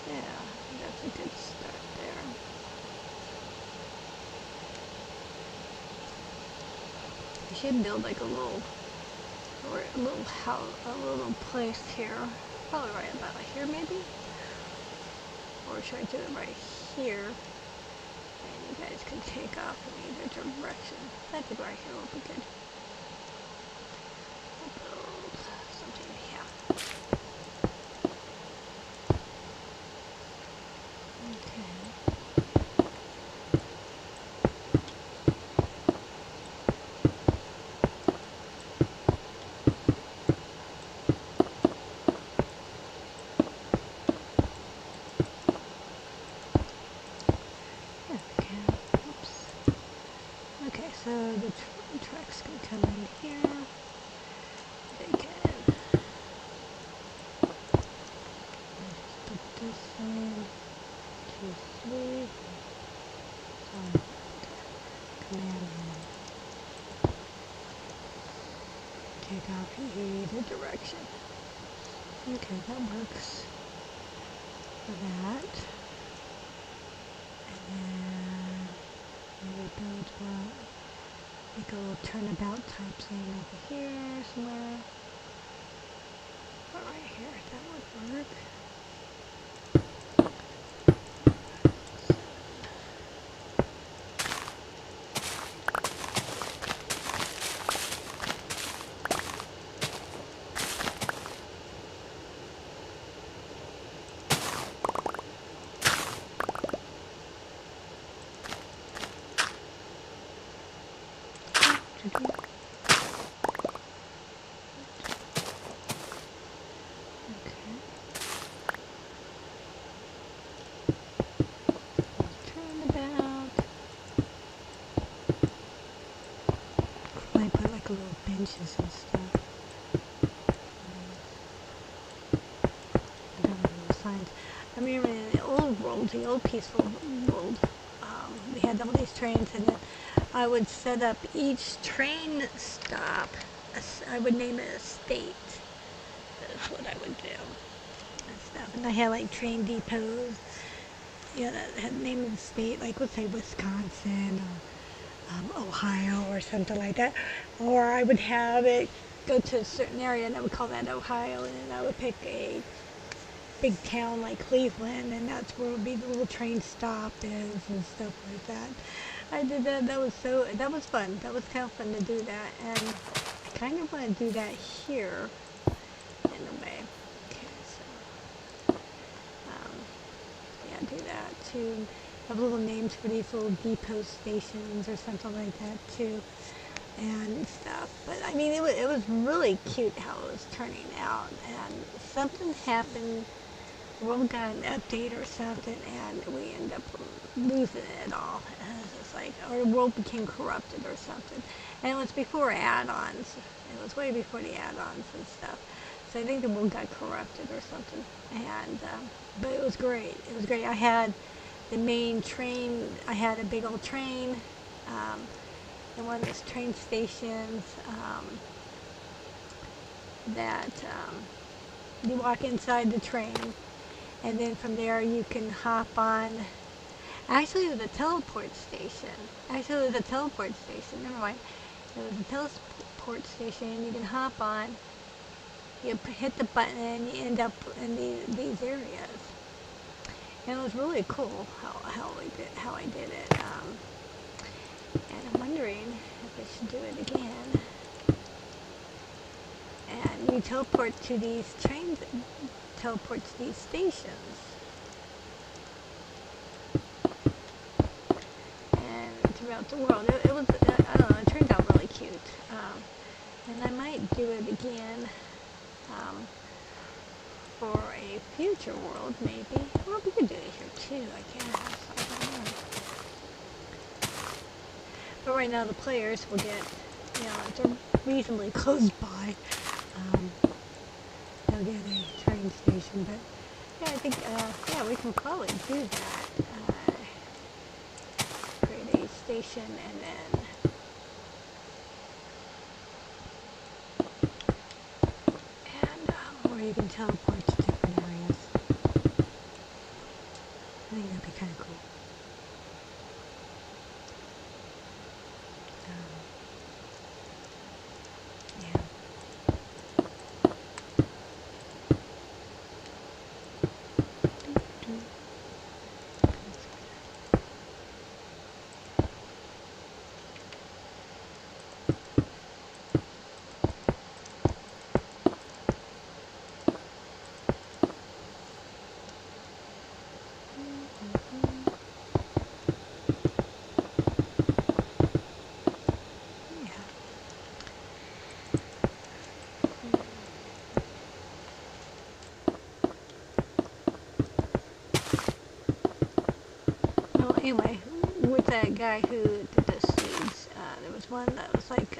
Yeah, that's a good start there. I should build like a little house, a little place here. Probably right about here, maybe. Or should I do it right here? And you guys can take off in either direction. I think right here will be good. I'll build something here. Okay. Okay, so the trucks can come in here. They can put this in, 2, 3. Command in. Take off either direction. Okay, that works for that. And then maybe build one, make a little turnabout type thing over here somewhere. Or right here, that would work. Little benches and stuff. I don't know the signs. I remember in the old world, the old peaceful world, we had all these trains, and then I would set up each train stop. I would name it a state. That's what I would do. And stuff. And I had like train depots that had the name of the state, like let's say Wisconsin or Ohio or something like that. Or I would have it go to a certain area and I would call that Ohio, and then I would pick a big town like Cleveland, and that's where would be the little train stop is and stuff like that. I did that. That was fun. That was kind of fun to do that, and I kind of want to do that here in a way. Okay, so yeah, do that too. Have little names for these little depot stations or something like that too, and stuff. But I mean, it was really cute how it was turning out, and something happened. World got an update or something, and we ended up losing it all. And it's just like our world became corrupted or something. And it was before add-ons. It was way before the add-ons and stuff. So I think the world got corrupted or something. And but it was great. It was great. I had the main train. I had a big old train in one of those train stations that you walk inside the train. And then from there you can hop on. Actually, it was a teleport station. Never mind. It was a teleport station, and you can hop on. You hit the button, and you end up in these areas. And it was really cool how I did it. And I'm wondering if I should do it again. And you teleport to these trains. Teleport to these stations, and throughout the world. It was, I don't know, it turned out really cute, and I might do it again for a future world, maybe. Well, we could do it here too, I guess. I don't know. But right now the players will get, if they're reasonably close by, they'll get a train station. But yeah, I think we can probably do that. Create a station and then where you can teleport to different areas. I think that'd be kind of cool. Yeah. Anyway, with that guy who did the seeds, there was one that was like,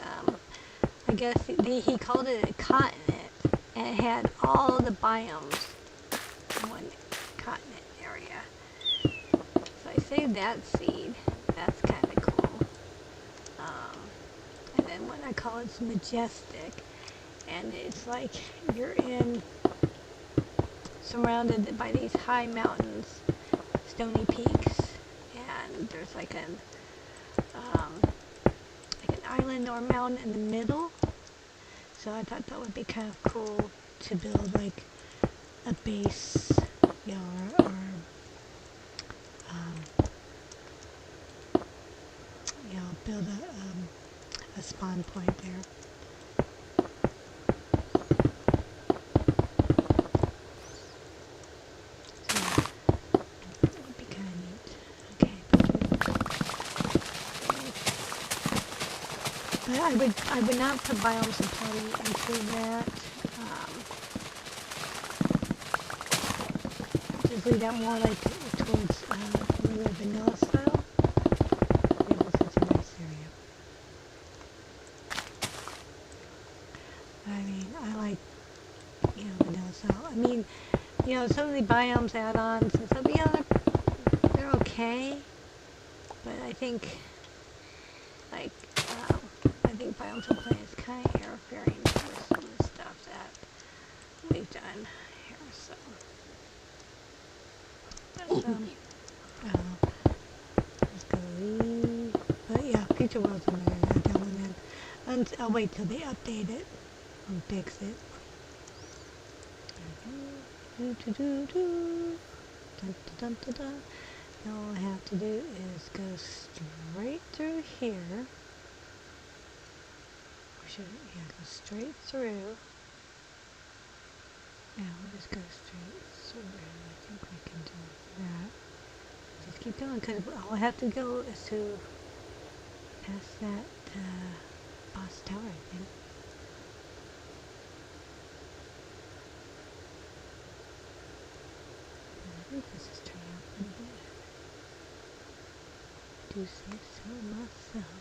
I guess he called it a continent, and it had all the biomes in one continent area. So I saved that seed. That's kind of cool. And then one I call it's majestic, and it's like you're surrounded by these high mountains, stony peaks. And there's like an island or mountain in the middle. So I thought that would be kind of cool to build like a base, or build a spawn point there. I would not put biomes and plenty into that. Just leave that more like towards really vanilla style. It was such a nice area. I mean, I like, vanilla style. I mean, some of the biomes add-ons and stuff, they're okay. But I think, biomes and plants is kind of interfering with some of the stuff that we've done here. So, Just gonna leave. But yeah, future worlds are gonna download them. And I'll wait till they update it and fix it. Do do do do. Dun, dun, dun, dun. Now all I have to do is go straight through here. Or should it? Yeah, go straight through. Yeah, we'll just go straight through. I think we can do that. Just keep going, because all I have to go is to pass that boss tower, I think. I think this is turning out pretty good. I do say so myself.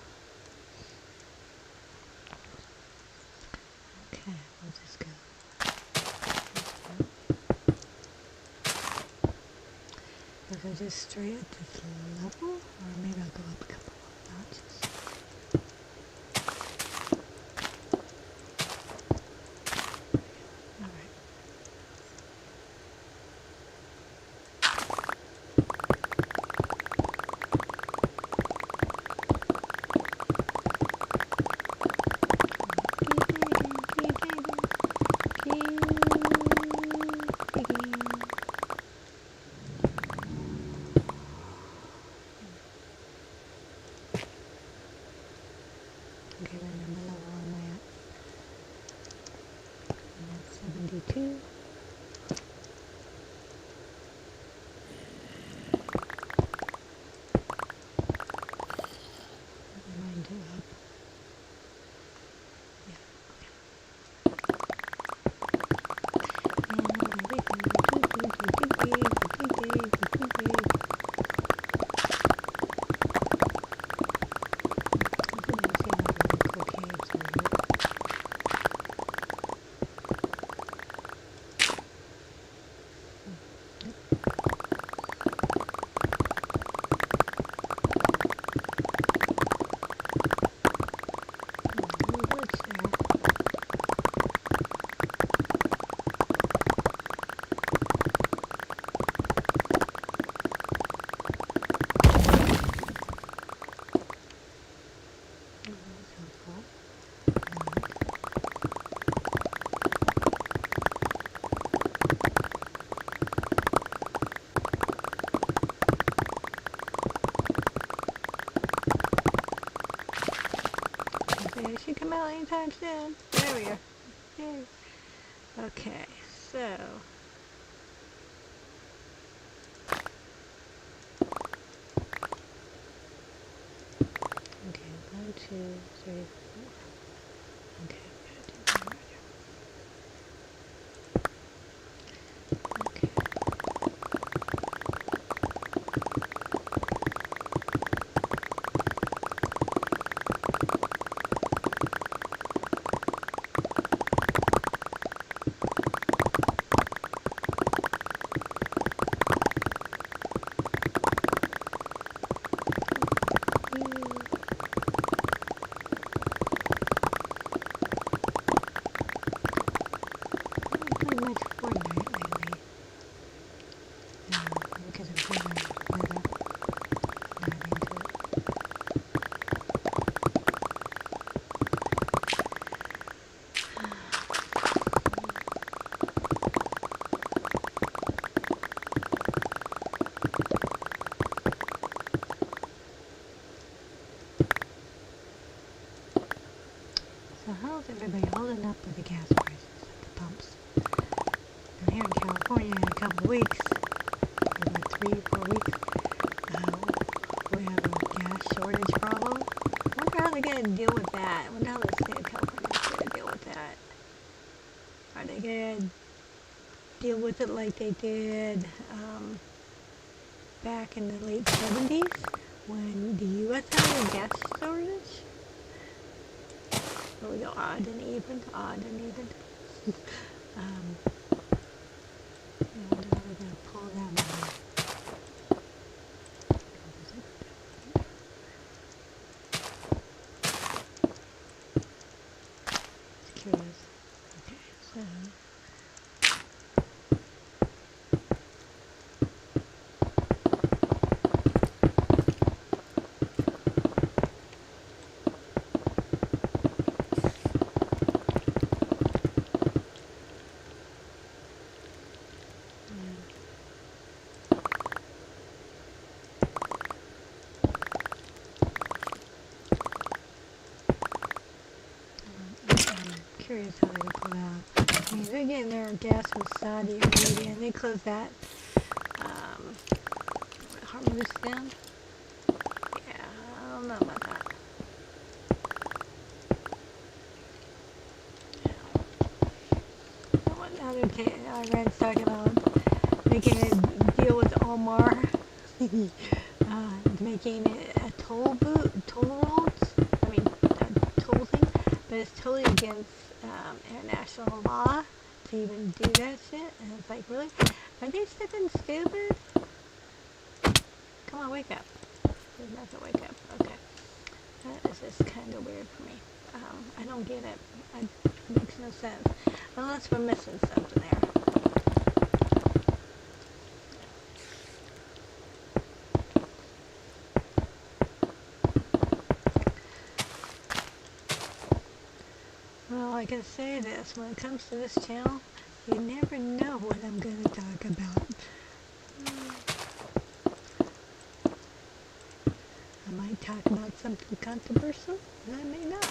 Okay, we'll just go. If I just straight at this level, or maybe I'll go up a couple of notches. Alright. Okay, then number level am I at? I'm at 72. Mine too up. Yeah, it should come out anytime soon. There we are. Yay. Okay, so okay, 1, 2, 3, 4. Okay, I'm gonna do one right here. Okay. Pretty much Fortnite lately. Because of Fortnite weather. Not into it. So how's everybody holding up with the gas prices at the pumps? I'm here in California in a couple of weeks, about 3 or 4 weeks, we have a gas shortage problem. I wonder how they're going to deal with that. I wonder how the state of California is going to deal with that. Are they going to deal with it like they did back in the late 70s when the U.S. had a gas shortage? Where we go odd and even, odd and even. I wonder how they're going to pull that one. Just curious. Okay, so curious how they pull out. I mean, they're getting their gas from Saudi Arabia, and they closed that Hormuz down. Yeah, I don't know about that. Now Iran's talking about making a deal with Omar, making it a toll roads. I mean, a toll thing, but it's totally against international law to even do that shit. And it's like, really? Are they stepping stupid? Come on, wake up. There's nothing to wake up. Okay. That is just kind of weird for me. I don't get it. It makes no sense. Unless we're missing something there. Well, I can say this. When it comes to this channel, you never know what I'm going to talk about. I might talk about something controversial, and I may not.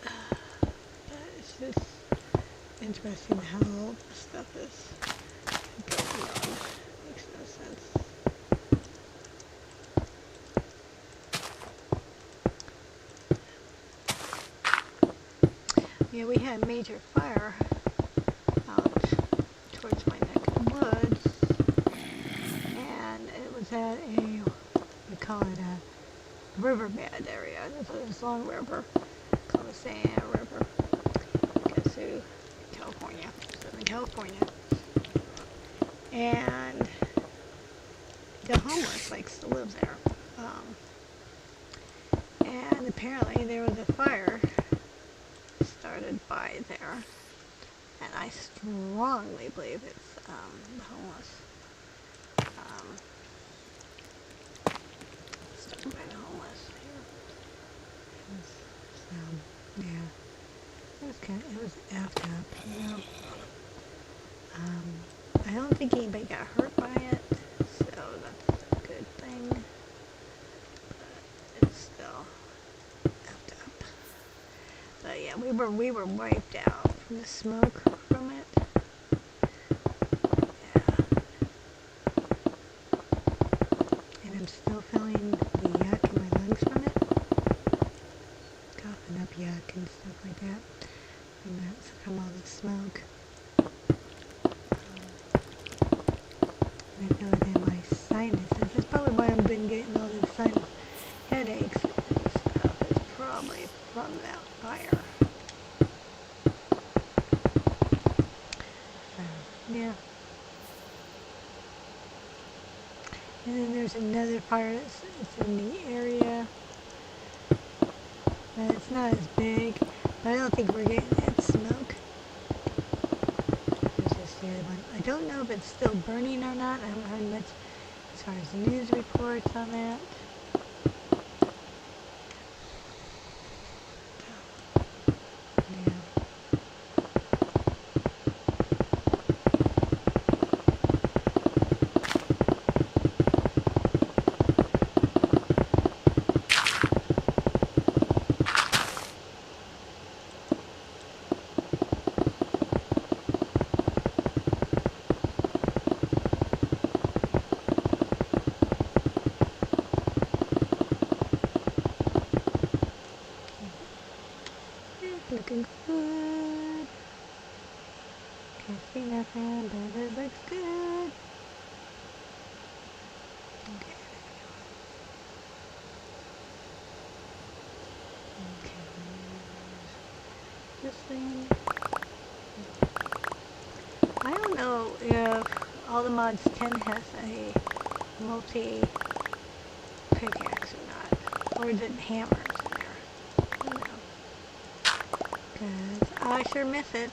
But it's just interesting how stuff is going on. Makes no sense. Yeah, we had a major fire out towards my neck of the woods, and it was at we call it a riverbed area. It's this long river called the Sand River. It goes through California, Southern California. And the homeless likes to live there. And apparently there was a fire started by there. And I strongly believe it's the homeless. Started by the homeless here. Yeah. It was effed up, you know. I don't think anybody got hurt by it, so that's a good thing. But it's still effed up. But yeah, we were wiped out from the smoke from it. Yeah. And I'm still feeling the yuck in my lungs from it. Coughing up yuck and stuff like that. And that's from all the smoke. I feel it in my sinuses. That's probably why I've been getting all these sinus headaches and stuff. It's probably from that fire. Yeah. And then there's another fire it's in the area. But it's not as big. But I don't think we're getting that smoke. It's just the other one. I don't know if it's still burning or not. I haven't heard much as far as news reports on that. Looking good. Can't see nothing, but it looks good. Okay. This thing. I don't know if all the mods 10 has a multi pickaxe or not, or is it hammers in there? I don't know. Because I sure miss it.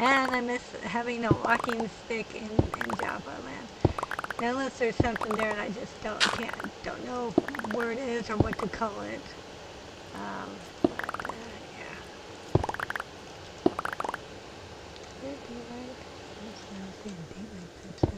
And I miss having a walking stick in Java land. Now, unless there's something there and I just don't know where it is or what to call it. But, yeah. Could it be right? I'm seeing daylight type stuff.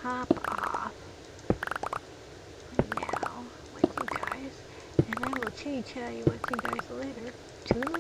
hop off right now with you guys, and I will chitty chat you with you guys later. Toodaloo.